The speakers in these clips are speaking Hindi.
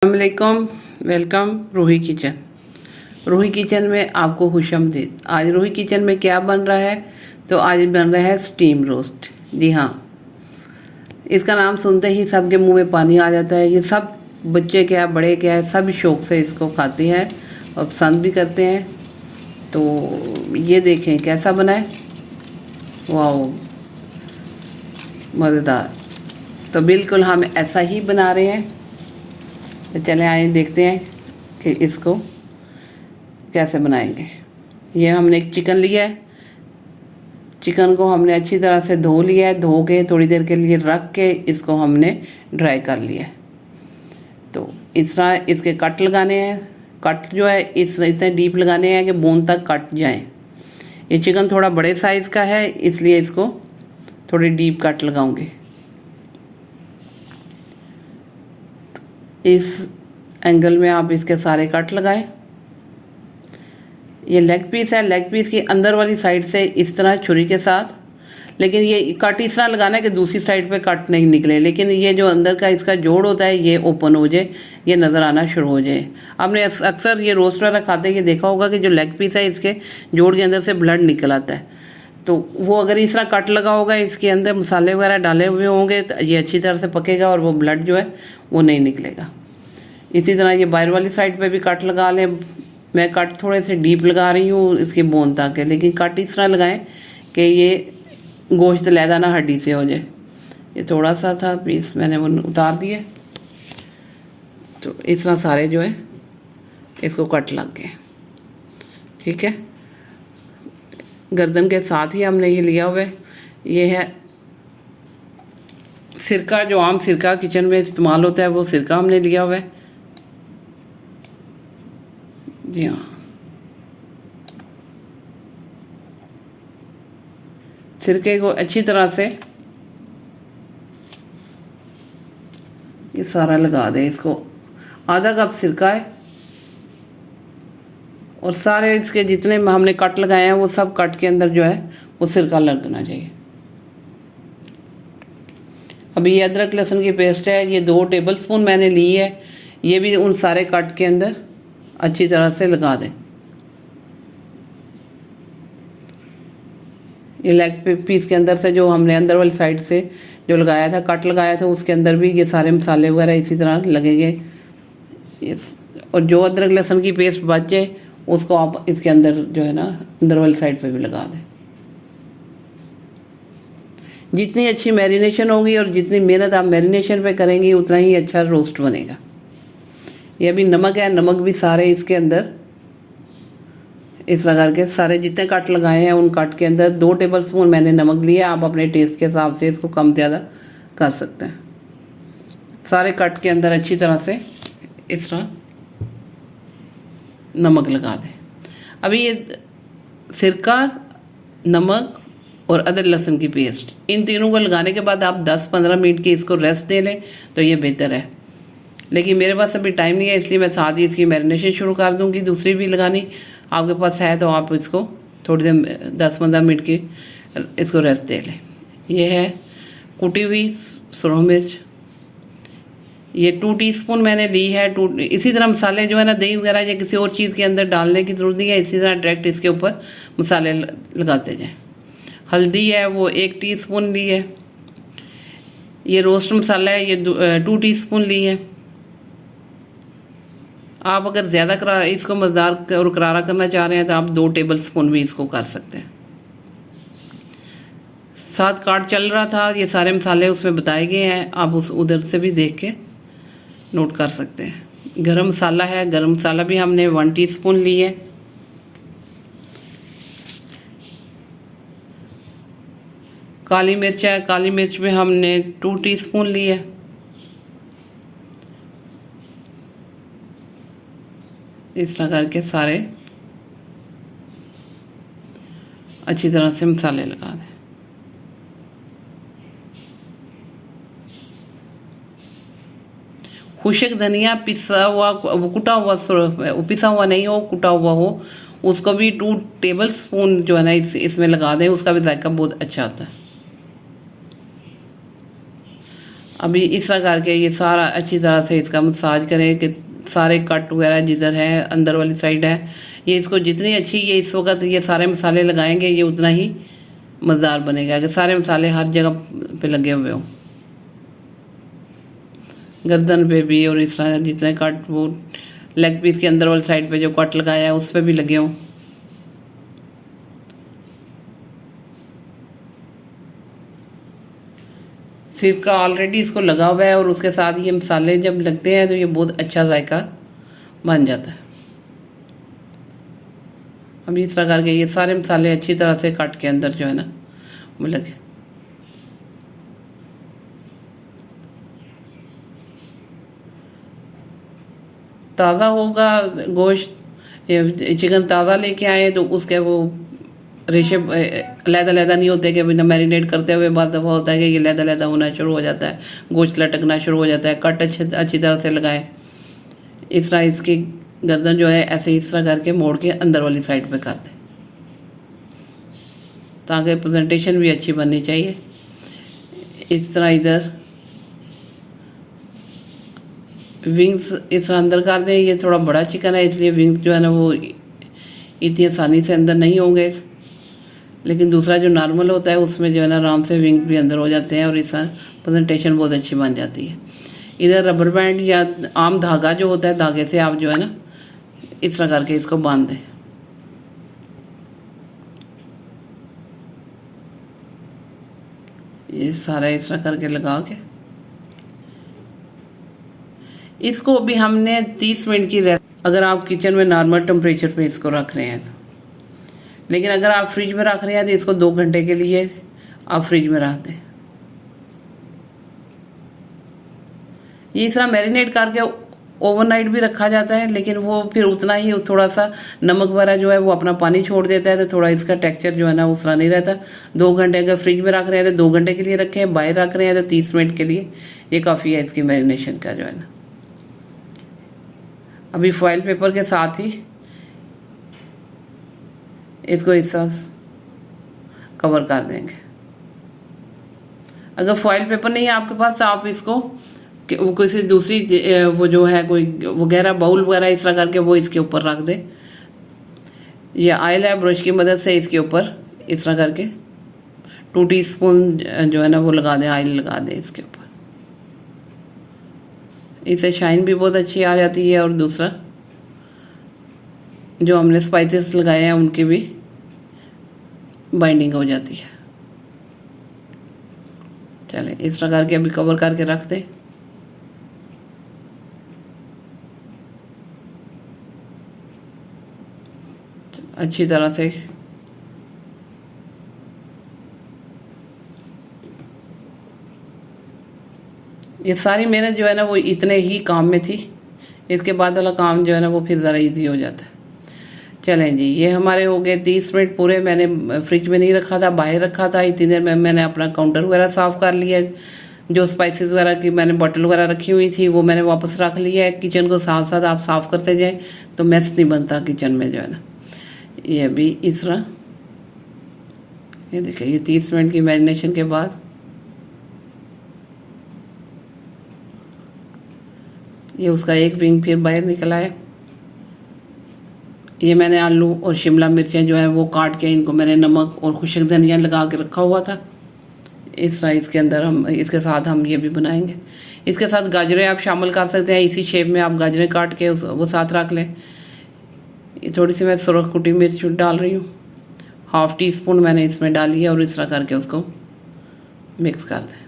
अस्सलामुअलैकुम। Welcome Roohi Kitchen. Roohi Kitchen में आपको खुशामदीद। आज रूही किचन में क्या बन रहा है? तो आज बन रहा है स्टीम रोस्ट। जी हाँ, इसका नाम सुनते ही सबके मुंह में पानी आ जाता है। ये सब बच्चे क्या बड़े क्या सब शौक़ से इसको खाते हैं और पसंद भी करते हैं। तो ये देखें कैसा बना है, वाह मज़ेदार। तो बिल्कुल हम ऐसा ही बना रहे हैं। तो चले आए देखते हैं कि इसको कैसे बनाएंगे। ये हमने एक चिकन लिया है। चिकन को हमने अच्छी तरह से धो लिया है। धो के थोड़ी देर के लिए रख के इसको हमने ड्राई कर लिया है। तो इस तरह इसके कट लगाने हैं। कट जो है इतने डीप लगाने हैं कि बोन तक कट जाएं। ये चिकन थोड़ा बड़े साइज़ का है, इसलिए इसको थोड़ी डीप कट लगाऊंगी। इस एंगल में आप इसके सारे कट लगाएं। ये लेग पीस है। लेग पीस की अंदर वाली साइड से इस तरह छुरी के साथ, लेकिन ये कट इस तरह लगाना है कि दूसरी साइड पे कट नहीं निकले, लेकिन ये जो अंदर का इसका जोड़ होता है ये ओपन हो जाए, ये नज़र आना शुरू हो जाए। आपने अक्सर ये रोस्ट वगैरह खाते ये देखा होगा कि जो लेग पीस है इसके जोड़ के अंदर से ब्लड निकल आता है। तो वो अगर इस तरह कट लगा होगा, इसके अंदर मसाले वगैरह डाले हुए होंगे, तो ये अच्छी तरह से पकेगा और वो ब्लड जो है वो नहीं निकलेगा। इसी तरह ये बाहर वाली साइड पे भी कट लगा लें। मैं कट थोड़े से डीप लगा रही हूँ इसकी बोन तक है, लेकिन कट इस तरह लगाएं कि ये गोश्त लैदा ना हड्डी से हो जाए। ये थोड़ा सा था पीस, मैंने वो उतार दिए। तो इस तरह सारे जो है इसको कट लग गए। ठीक है, गर्दन के साथ ही हमने ये लिया हुआ है। ये है सिरका, जो आम सिरका किचन में इस्तेमाल होता है वो सिरका हमने लिया हुआ है। जी हाँ, सिरके को अच्छी तरह से ये सारा लगा दें। इसको आधा कप सिरका है और सारे इसके जितने हमने कट लगाए हैं वो सब कट के अंदर जो है वो सिरका लगना चाहिए। अभी ये अदरक लहसुन की पेस्ट है, ये 2 टेबलस्पून मैंने ली है। ये भी उन सारे कट के अंदर अच्छी तरह से लगा दें। ये लेग पीस के अंदर से जो हमने अंदर वाली साइड से जो लगाया था, कट लगाया था, उसके अंदर भी ये सारे मसाले वगैरह इसी तरह लगेंगे। और जो अदरक लहसुन की पेस्ट बच जाए उसको आप इसके अंदर जो है ना अंदर वाली साइड पे भी लगा दें। जितनी अच्छी मैरिनेशन होगी और जितनी मेहनत आप मैरिनेशन पे करेंगी उतना ही अच्छा रोस्ट बनेगा। ये अभी नमक है, नमक भी सारे इसके अंदर इस तरह करके सारे जितने कट लगाए हैं उन कट के अंदर 2 टेबलस्पून मैंने नमक लिया। आप अपने टेस्ट के हिसाब से इसको कम ज़्यादा कर सकते हैं। सारे कट के अंदर अच्छी तरह से इस तरह नमक लगा दें। अभी ये सिरका, नमक और अदरक लहसुन की पेस्ट, इन तीनों को लगाने के बाद आप 10-15 मिनट की इसको रेस्ट दे लें तो ये बेहतर है। लेकिन मेरे पास अभी टाइम नहीं है, इसलिए मैं साथ ही इसकी मैरिनेशन शुरू कर दूँगी। दूसरी भी लगानी आपके पास है तो आप इसको थोड़ी देर 10-15 मिनट की इसको रेस्ट दे लें। ये है कुटी हुई सुरख मिर्च, ये 2 टीस्पून मैंने ली है। इसी तरह मसाले जो है ना दही वगैरह या किसी और चीज़ के अंदर डालने की ज़रूरत नहीं है, इसी तरह डायरेक्ट इसके ऊपर मसाले लगाते जाएँ। हल्दी है वो 1 टीस्पून ली है। ये रोस्ट मसाला है, ये 2 टीस्पून ली है। आप अगर ज़्यादा इसको मज़ेदार और करारा करना चाह रहे हैं तो आप 2 टेबलस्पून भी इसको कर सकते हैं। साथ कार्ड चल रहा था, ये सारे मसाले उसमें बताए गए हैं, आप उस उधर से भी देख के नोट कर सकते हैं। गरम मसाला है, गरम मसाला भी हमने 1 टीस्पून ली है। काली मिर्च है, काली मिर्च में हमने 2 टीस्पून ली है। इस तरह करके सारे अच्छी तरह से मसाले लगा दें। खुशक धनिया पिसा हुआ, कुटा हुआ, पिसा हुआ नहीं हो, कुटा हुआ हो, उसको भी 2 टेबलस्पून जो है ना इसमें लगा दें। उसका भी जायका बहुत अच्छा आता है। अभी इस तरह करके ये सारा अच्छी तरह से इसका मसाज करें कि सारे कट वगैरह जिधर है अंदर वाली साइड है, ये इसको जितनी अच्छी ये इस वक्त ये सारे मसाले लगाएंगे ये उतना ही मज़ेदार बनेगा। अगर सारे मसाले हर जगह पे लगे हुए हों, गर्दन पे भी और इस तरह जितने कट वो लेग पीस के अंदर वाली साइड पे जो कट लगाया है उस पर भी लगे हों। सिर्फ का ऑलरेडी इसको लगा हुआ है और उसके साथ ये मसाले जब लगते हैं तो ये बहुत अच्छा जायका बन जाता है। अब इस तरह करके ये सारे मसाले अच्छी तरह से कट के अंदर जो है ना वो लगे। ताज़ा होगा गोश्त, चिकन ताज़ा लेके आए तो उसके वो रेशे लहदा नहीं होते कि बिना मैरिनेट करते हुए बाद दफ़ा होता है कि ये लहदा होना शुरू हो जाता है, गोश्त लटकना शुरू हो जाता है। कट अच्छी तरह से लगाएं। इस तरह इसकी गर्दन जो है ऐसे इस तरह करके मोड़ के अंदर वाली साइड पे कर दें ताकि प्रेजेंटेशन भी अच्छी बननी चाहिए। इस तरह इधर विंग्स इस तरह अंदर कर दें। ये थोड़ा बड़ा चिकन है इसलिए विंग्स जो है ना वो इतनी आसानी से अंदर नहीं होंगे, लेकिन दूसरा जो नॉर्मल होता है उसमें जो है ना आराम से विंग भी अंदर हो जाते हैं और इस तरह प्रेजेंटेशन बहुत अच्छी बन जाती है। इधर रबर बैंड या आम धागा जो होता है, धागे से आप जो है ना इस तरह करके इसको बांध दें। ये सारा इस तरह करके लगा के इसको भी हमने 30 मिनट की रेस्ट, अगर आप किचन में नॉर्मल टेम्परेचर पे इसको रख रहे हैं तो, लेकिन अगर आप फ्रिज में रख रहे हैं तो इसको 2 घंटे के लिए आप फ्रिज में रख दें। ये इस तरह मैरिनेट करके ओवरनाइट भी रखा जाता है, लेकिन वो फिर उतना ही थोड़ा सा नमक वगैरह जो है वो अपना पानी छोड़ देता है तो थोड़ा इसका टेक्सचर जो है ना उस तरह नहीं रहता। 2 घंटे अगर फ्रिज में रख रहे हैं तो 2 घंटे के लिए रखें, बाहर रख रहे हैं तो 30 मिनट के लिए ये काफ़ी है इसकी मैरिनेशन का जो है ना। अभी फॉइल पेपर के साथ ही इसको इस तरह कवर कर देंगे। अगर फॉइल पेपर नहीं है आपके पास तो आप इसको वो किसी दूसरी वो जो है कोई वगैरह बाउल वगैरह इस तरह करके वो इसके ऊपर रख दे। ये ऑयल है, ब्रश की मदद से इसके ऊपर इस तरह करके 2 टीस्पून जो है ना वो लगा दें, ऑयल लगा दें इसके ऊपर। इससे शाइन भी बहुत अच्छी आ जाती है और दूसरा जो हमने स्पाइसेस लगाए हैं उनकी भी बाइंडिंग हो जाती है। चलें इस तरह करके अभी कवर करके रख दें। अच्छी तरह से ये सारी मेहनत जो है ना वो इतने ही काम में थी, इसके बाद वाला काम जो है ना वो फिर ज़रा इजी हो जाता है। चलें जी, ये हमारे हो गए 30 मिनट पूरे। मैंने फ्रिज में नहीं रखा था, बाहर रखा था। इतनी देर में मैंने अपना काउंटर वगैरह साफ़ कर लिया, जो स्पाइसेस वगैरह की मैंने बॉटल वगैरह रखी हुई थी वो मैंने वापस रख लिया है। किचन को साथ साथ आप साफ़ करते जाएँ तो मैस नहीं बनता किचन में जो है ना। ये अभी इस तरह ये देखिए, ये 30 मिनट की मैरिनेशन के बाद ये उसका एक विंग फिर बाहर निकला है। ये मैंने आलू और शिमला मिर्चें जो है वो काट के इनको मैंने नमक और खुशक धनिया लगा के रखा हुआ था। इस तरह इसके अंदर हम इसके साथ हम ये भी बनाएंगे। इसके साथ गाजरें आप शामिल कर सकते हैं, इसी शेप में आप गाजरें काट के वो साथ रख लें। ये थोड़ी सी मैं सुरख कुटी मिर्च डाल रही हूँ, 1/2 टीस्पून मैंने इसमें डाली है और इस तरह करके उसको मिक्स कर दें।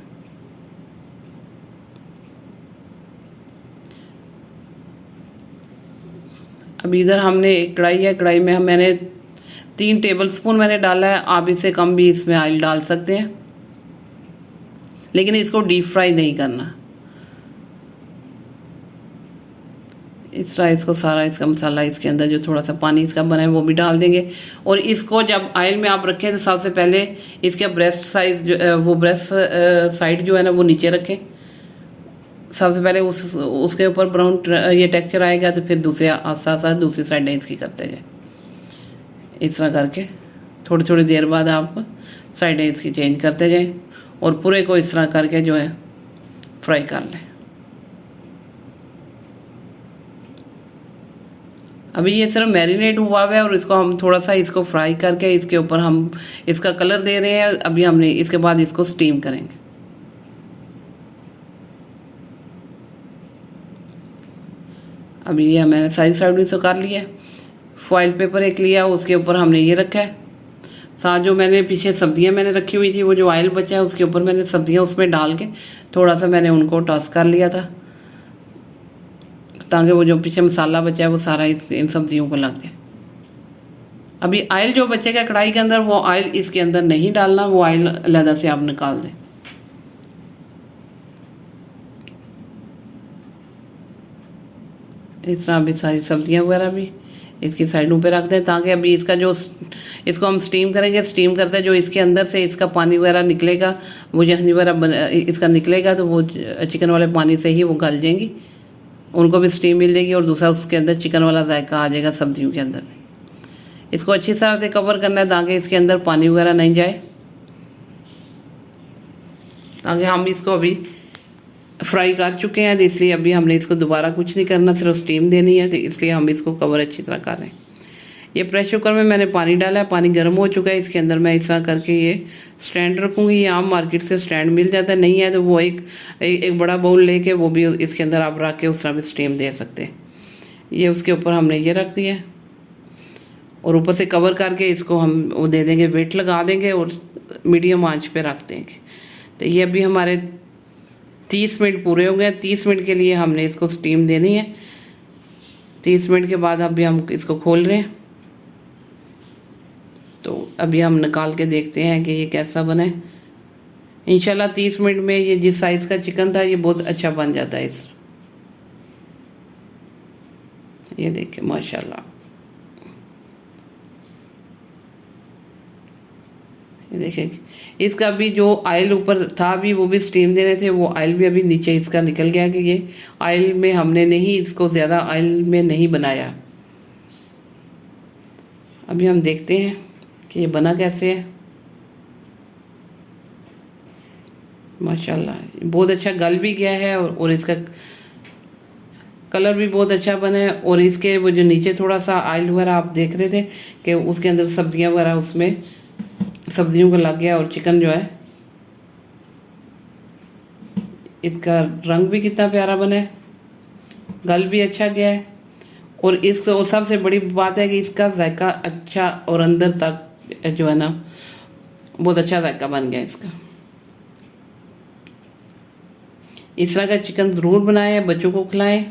अब इधर हमने एक कढ़ाई है, कढ़ाई में मैंने 3 टेबलस्पून मैंने डाला है। आप इससे कम भी इसमें ऑयल डाल सकते हैं, लेकिन इसको डीप फ्राई नहीं करना। इस तरह इसको सारा इसका मसाला इसके अंदर जो थोड़ा सा पानी इसका बना है वो भी डाल देंगे। और इसको जब ऑयल में आप रखें तो सबसे पहले इसके ब्रेस्ट साइज जो वो ब्रेस्ट साइड जो है ना वो नीचे रखें। सबसे पहले उसके ऊपर ब्राउन ये टेक्सचर आएगा तो फिर दूसरे साथ साथ दूसरी साइड इसकी करते जाए। इस तरह करके थोड़ी थोड़ी देर बाद आप साइडें इसकी चेंज करते जाएं और पूरे को इस तरह करके जो है फ्राई कर लें। अभी ये सिर्फ मैरिनेट हुआ हुआ है और इसको हम थोड़ा सा इसको फ्राई करके इसके ऊपर हम इसका कलर दे रहे हैं। अभी हमने इसके बाद इसको स्टीम करेंगे। अभी ये मैंने सारी साइड में से कर लिया है। फॉइल पेपर एक लिया, उसके ऊपर हमने ये रखा है। साथ जो मैंने पीछे सब्जियां मैंने रखी हुई थी, वो जो ऑयल बचा है उसके ऊपर मैंने सब्जियां उसमें डाल के थोड़ा सा मैंने उनको टॉस कर लिया था, ताकि वो जो पीछे मसाला बचा है वो सारा इन सब्जियों को लग जाए। अभी ऑयल जो बचेगा कढ़ाई के अंदर, वो ऑयल इसके अंदर नहीं डालना, वो ऑयल अलग से आप निकाल दें। इस तरह अभी सारी सब्जियां वगैरह भी इसकी साइडों पे रख दें, ताकि अभी इसका जो इसको हम स्टीम करेंगे, स्टीम करते जो इसके अंदर से इसका पानी वगैरह निकलेगा, वो यखनी वगैरह इसका निकलेगा, तो वो चिकन वाले पानी से ही वो गल जाएंगी, उनको भी स्टीम मिल जाएगी और दूसरा उसके अंदर चिकन वाला जायका आ जाएगा सब्जियों के अंदर। इसको अच्छी तरह से कवर करना है ताकि इसके अंदर पानी वगैरह नहीं जाए, ताकि हम इसको अभी फ्राई कर चुके हैं, तो इसलिए अभी हमने इसको दोबारा कुछ नहीं करना, सिर्फ स्टीम देनी है, तो इसलिए हम इसको कवर अच्छी तरह कर रहे हैं। ये प्रेशर कुकर में मैंने पानी डाला है, पानी गर्म हो चुका है। इसके अंदर मैं इस तरह करके ये स्टैंड रखूँगी। ये आम मार्केट से स्टैंड मिल जाता है, नहीं है तो वो एक बड़ा बाउल लेके वो भी इसके अंदर आप रख के उस तरह भी स्टीम दे सकते हैं। ये उसके ऊपर हमने ये रख दिया और ऊपर से कवर करके इसको हम वो दे देंगे, वेट लगा देंगे और मीडियम आंच पे रख देंगे। तो ये अभी हमारे 30 मिनट पूरे हो गए। 30 मिनट के लिए हमने इसको स्टीम देनी है। 30 मिनट के बाद अभी हम इसको खोल रहे हैं, तो अभी हम निकाल के देखते हैं कि ये कैसा बना है। इंशाल्लाह 30 मिनट में ये जिस साइज़ का चिकन था ये बहुत अच्छा बन जाता है। इस ये देखिए माशाल्लाह, ये देखिए इसका भी जो ऑयल ऊपर था भी वो भी स्टीम देने थे, वो ऑयल भी अभी नीचे इसका निकल गया कि ये ऑयल में हमने नहीं, इसको ज़्यादा ऑयल में नहीं बनाया। अभी हम देखते हैं कि ये बना कैसे है। माशाल्लाह बहुत अच्छा गल भी गया है और इसका कलर भी बहुत अच्छा बना है। और इसके वो जो नीचे थोड़ा सा ऑयल वगैरह आप देख रहे थे कि उसके अंदर सब्जियां वगैरह उसमें सब्जियों को लग गया, और चिकन जो है इसका रंग भी कितना प्यारा बना है, गल भी अच्छा गया है। और सबसे बड़ी बात है कि इसका जायका अच्छा और अंदर तक जो है ना बहुत अच्छा जायका बन गया इसका। इस तरह का चिकन ज़रूर बनाएं, बच्चों को खिलाएं।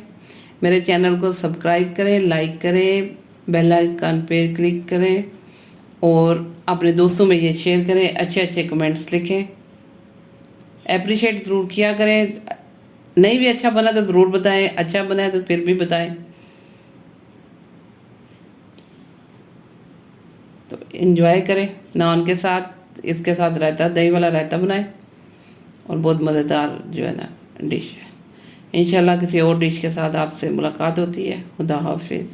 मेरे चैनल को सब्सक्राइब करें, लाइक करें, बेल आइकन पे क्लिक करें और अपने दोस्तों में ये शेयर करें। अच्छे अच्छे कमेंट्स लिखें, अप्रिशिएट ज़रूर किया करें। नहीं भी अच्छा बना तो ज़रूर बताएं, अच्छा बना है तो फिर भी बताएं। तो एंजॉय करें नान के साथ, इसके साथ रायता, दही वाला रायता बनाएं और बहुत मज़ेदार जो है ना डिश है। इंशाल्लाह किसी और डिश के साथ आपसे मुलाकात होती है। खुदा हाफिज़।